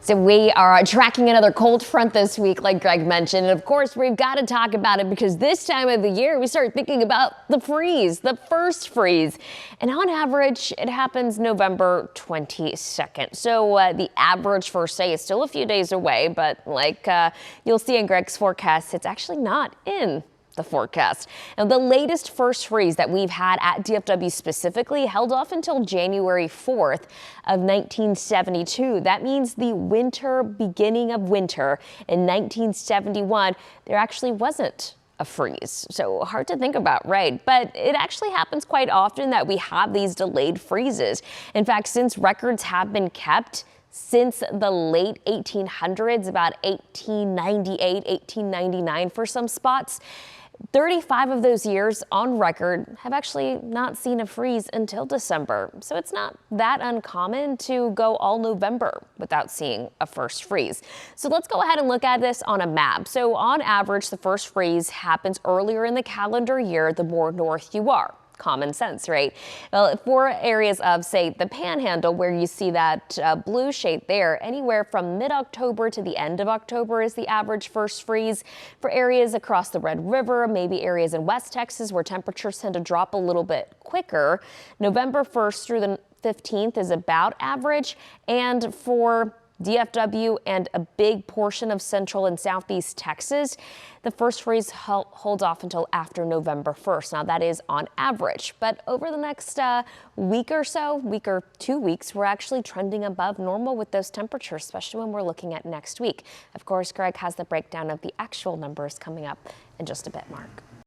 So we are tracking another cold front this week, like Greg mentioned. And of course, we've got to talk about it because this time of the year, we start thinking about the freeze, the first freeze. And on average, it happens November 22nd. So the average first day is still a few days away, but like you'll see in Greg's forecast, it's actually not in the forecast. Now, the latest first freeze that we've had at DFW specifically held off until January 4th of 1972. That means the beginning of winter in 1971, there actually wasn't a freeze. So hard to think about, right? But it actually happens quite often that we have these delayed freezes. In fact, since records have been kept since the late 1800s, about 1898, 1899 for some spots, 35 of those years on record have actually not seen a freeze until December. So it's not that uncommon to go all November without seeing a first freeze. So let's go ahead and look at this on a map. So on average, the first freeze happens earlier in the calendar year, the more north you are. Common sense, right? Well, for areas of, say, the Panhandle, where you see that blue shade there, anywhere from mid-October to the end of October is the average first freeze. For areas across the Red River, maybe areas in West Texas where temperatures tend to drop a little bit quicker, November 1st through the 15th is about average. And for DFW and a big portion of central and southeast Texas, the first freeze holds off until after November 1st. Now that is on average, but over the next week or 2 weeks, we're actually trending above normal with those temperatures, especially when we're looking at next week. Of course, Greg has the breakdown of the actual numbers coming up in just a bit, Mark.